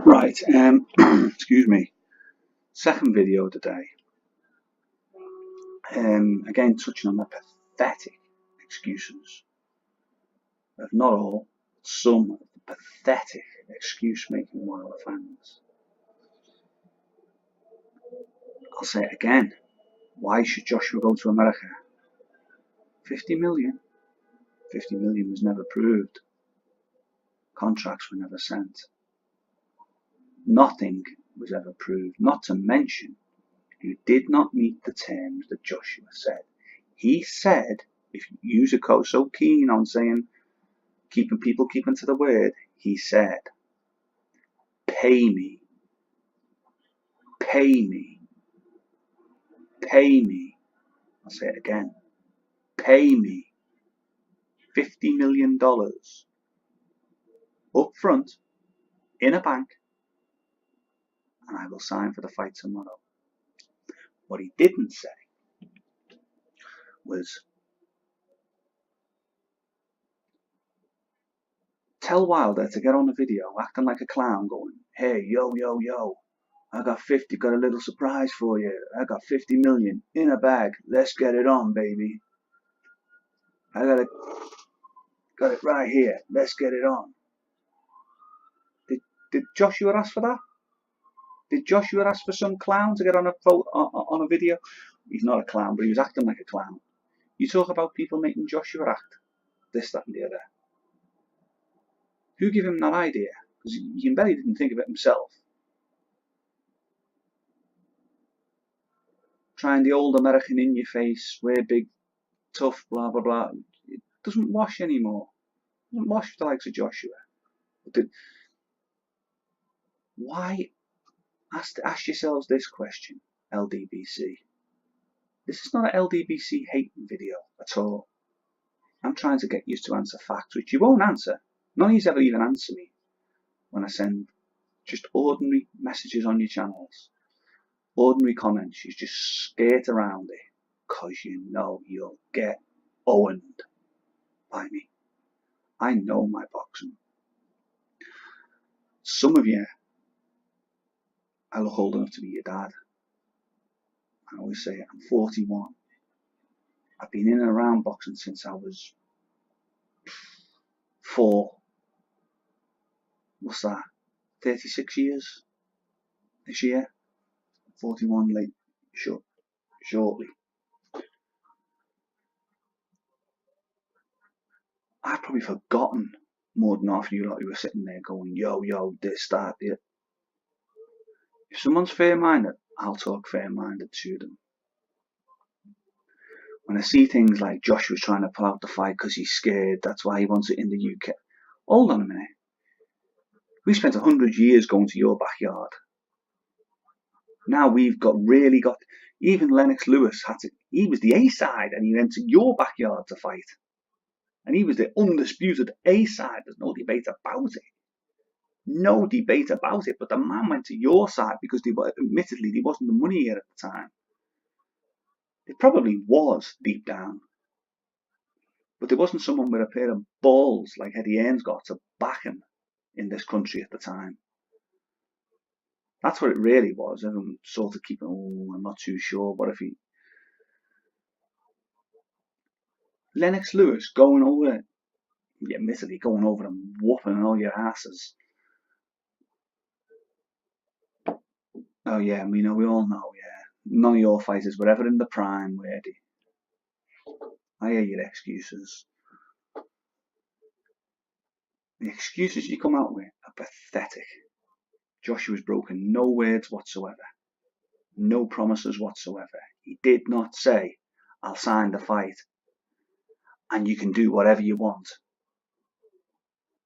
Right, excuse me. Second video of the day. Again, touching on the pathetic excuses of not all, but some of the pathetic excuse-making Wildlife fans. I'll say it again. Why should Joshua go to America? 50 million. 50 million was never proved. Contracts were never sent. Nothing was ever proved, not to mention you did not meet the terms that Joshua said. He said, if you are so keen on saying keeping to the word, he said, pay me, pay me, pay me. I'll say it again, pay me $50 million up front in a bank, and I will sign for the fight tomorrow. What he didn't say was, tell Wilder to get on the video acting like a clown going, hey, yo, yo, yo, I got a little surprise for you. I got 50 million in a bag. Let's get it on, baby. I got it right here. Let's get it on. Did Joshua ask for that? Did Joshua ask for some clown to get on a video? He's not a clown, but he was acting like a clown. You talk about people making Joshua act, this, that, and the other. Who gave him that idea? Because you can bet he didn't think of it himself. Trying the old American in your face, wear big, tough, blah, blah, blah. It doesn't wash anymore. It doesn't wash the likes of Joshua. Why? Ask yourselves this question, LDBC. This is not an LDBC hating video at all. I'm trying to get you to answer facts, which you won't answer. None of you ever even answer me when I send just ordinary messages on your channels. Ordinary comments. You just skate around it because you know you'll get owned by me. I know my boxing. Some of you, I look old enough to be your dad. I always say it, I'm 41. I've been in and around boxing since I was 4. What's that? 36 years this year. 41 late, shortly. I've probably forgotten more than half of you lot who were sitting there going, yo, yo, this, that, yeah. If someone's fair-minded, I'll talk fair-minded to them. When I see things like Joshua's trying to pull out the fight because he's scared, that's why he wants it in the UK. Hold on a minute. We spent 100 years going to your backyard. Now we've really got, even Lennox Lewis he was the A-side and he went to your backyard to fight. And he was the undisputed A-side. There's no debate about it. No debate about it. But the man went to your side because admittedly there wasn't the money here at the time. It probably was deep down. But there wasn't someone with a pair of balls like Eddie Hearn's got to back him in this country at the time. That's what it really was. Everyone sort of keeping, oh, I'm not too sure. What if he... Lennox Lewis going over, admittedly going over and whooping all your asses. Oh yeah, we all know, yeah. None of your fighters were ever in the prime, were they? I hear your excuses. The excuses you come out with are pathetic. Joshua's broken no words whatsoever. No promises whatsoever. He did not say, I'll sign the fight and you can do whatever you want.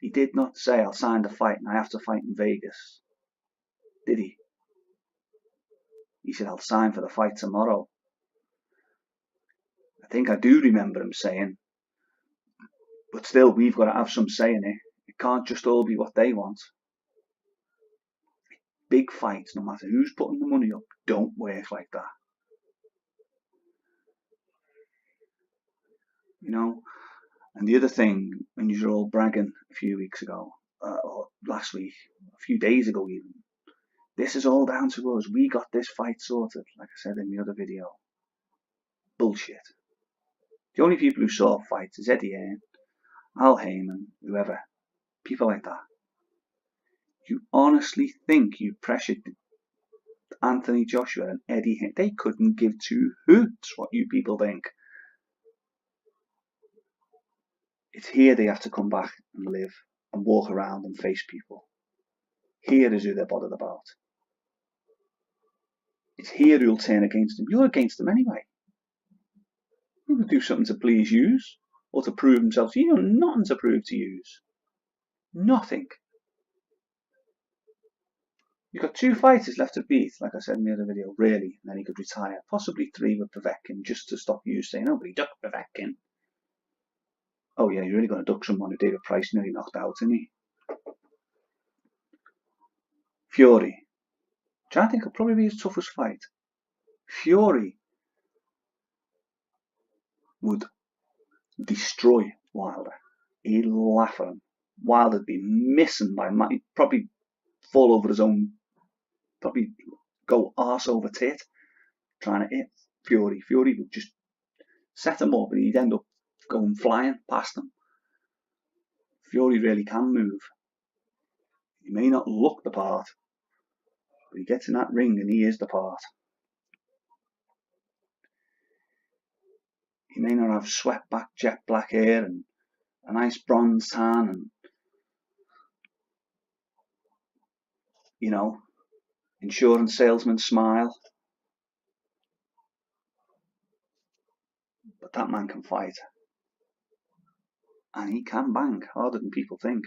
He did not say, I'll sign the fight and I have to fight in Vegas. Did he? He said, I'll sign for the fight tomorrow. I think I do remember him saying, but still, we've got to have some say in it. It can't just all be what they want. Big fights, no matter who's putting the money up, don't work like that. You know, And the other thing, when you were all bragging a few weeks ago, or last week, a few days ago even, this is all down to us. We got this fight sorted, like I said in the other video. Bullshit. The only people who saw fights is Eddie Hearn, Al Heyman, whoever. People like that. You honestly think you pressured Anthony Joshua and Eddie Hearn? They couldn't give two hoots what you people think. It's here they have to come back and live and walk around and face people. Here is who they're bothered about. It's here who'll turn against them. You're against them anyway. Who would do something to please yous or to prove themselves? You have nothing to prove to yous. Nothing. You've got 2 fighters left to beat, like I said in the other video, really, and then he could retire. Possibly 3 with Povetkin, just to stop you saying, oh, but he ducked Povetkin. Oh yeah, you're really going to duck someone who David Price nearly knocked out, isn't he? Fury. Which I think will probably be his toughest fight. Fury would destroy Wilder. He'd laugh at him. Wilder'd be missing by he'd probably fall over his own, probably go arse over tit trying to hit Fury. Fury would just set him up and he'd end up going flying past him. Fury really can move. He may not look the part, but he gets in that ring and he is the part. He may not have swept back jet black hair and a nice bronze tan and, you know, insurance salesman smile. But that man can fight. And he can bang harder than people think.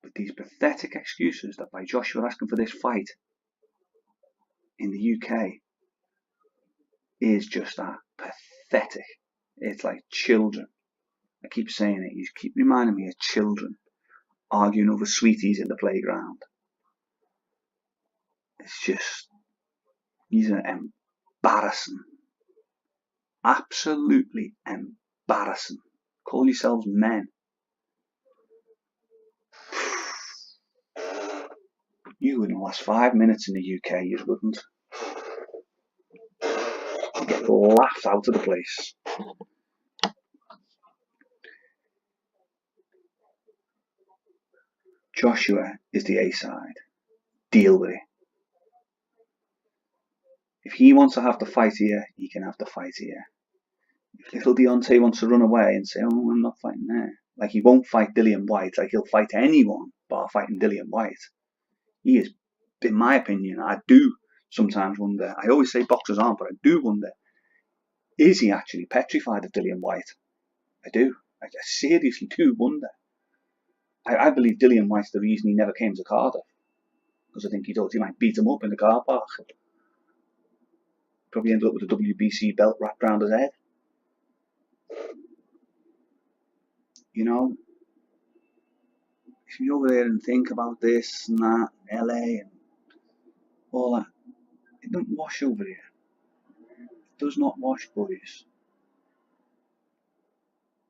But these pathetic excuses that by Joshua asking for this fight in the UK is just that pathetic. It's like children. I keep saying it. You keep reminding me of children arguing over sweeties in the playground. It's just, he's an embarrassing. Absolutely embarrassing. Call yourselves men. You wouldn't last 5 minutes in the UK, you wouldn't. You'd get laughed out of the place. Joshua is the A-side. Deal with it. If he wants to have the fight here, he can have the fight here. If little Deontay wants to run away and say, oh, I'm not fighting there. Like he won't fight Dillian Whyte, like he'll fight anyone bar fighting Dillian Whyte. He is, in my opinion, I do sometimes wonder, I always say boxers aren't, but I do wonder, is he actually petrified of Dillian Whyte? I do. I seriously do wonder. I believe Dillian Whyte's the reason he never came to Cardiff. Because I think he thought he might beat him up in the car park. Probably ended up with a WBC belt wrapped around his head. You know, if you go there and think about this and that, LA and all that, it doesn't wash over here. It does not wash, boys.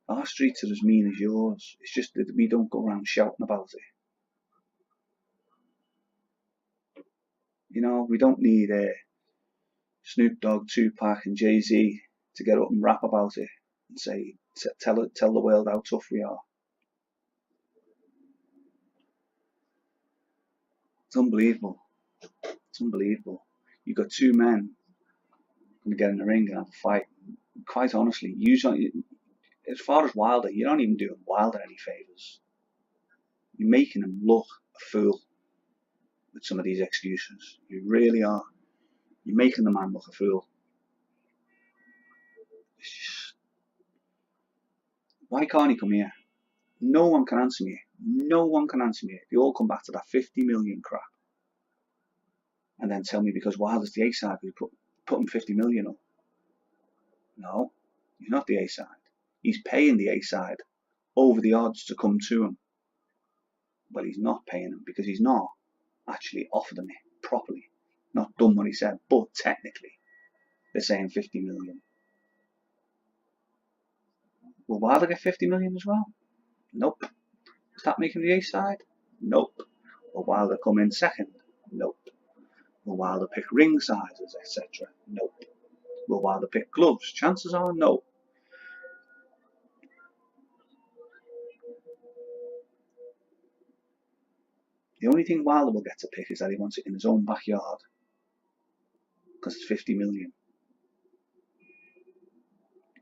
Our streets are as mean as yours. It's just that we don't go around shouting about it. You know, we don't need Snoop Dogg, Tupac and Jay-Z to get up and rap about it and say, tell the world how tough we are. It's unbelievable. It's unbelievable. You've got 2 men going to get in the ring and have a fight. Quite honestly, as far as Wilder, you're not even doing Wilder any favours. You're making him look a fool with some of these excuses. You really are. You're making the man look a fool. It's just, why can't he come here? No one can answer me. No one can answer me. They all come back to that 50 million crap. And then tell me because Wilder's the A-side, we put him 50 million up. No, he's not the A-side. He's paying the A-side over the odds to come to him. Well, he's not paying him because he's not actually offered him it properly. Not done what he said, but technically. They're saying 50 million. Will Wilder get 50 million as well? Nope. Is that making the A side? Nope. Will Wilder come in second? Nope. Will Wilder pick ring sizes, etc.? Nope. Will Wilder pick gloves? Chances are no. The only thing Wilder will get to pick is that he wants it in his own backyard. Because it's 50 million.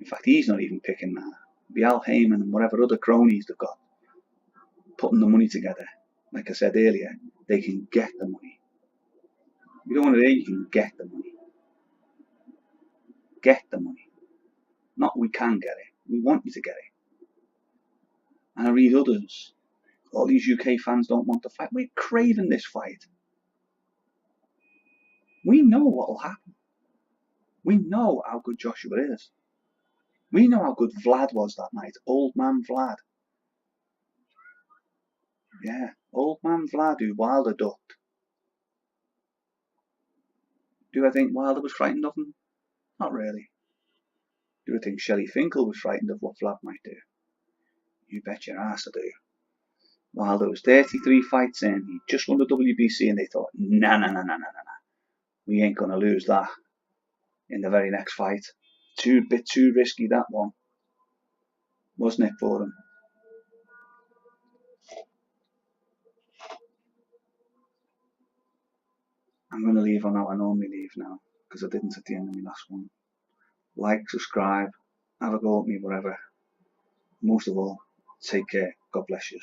In fact, he's not even picking that. It'll be Al Heyman and whatever other cronies they've got putting the money together. Like I said earlier, they can get the money. You don't want to hear you can get the money. Get the money. Not we can get it. We want you to get it. And I read others. All these UK fans don't want the fight. We're craving this fight. We know what will happen. We know how good Joshua is. We know how good Vlad was that night. Old man Vlad. Yeah, old man Vlad who Wilder ducked. Do I think Wilder was frightened of him? Not really. Do I think Shelley Finkel was frightened of what Vlad might do? You bet your ass I do. Wilder was 33 fights in, he just won the WBC and they thought, nah. We ain't gonna lose that in the very next fight. Bit too risky, that one. Wasn't it for him? I'm going to leave on how I normally leave now, because I didn't at the end of my last one. Like, subscribe, have a go at me, whatever. Most of all, take care. God bless you.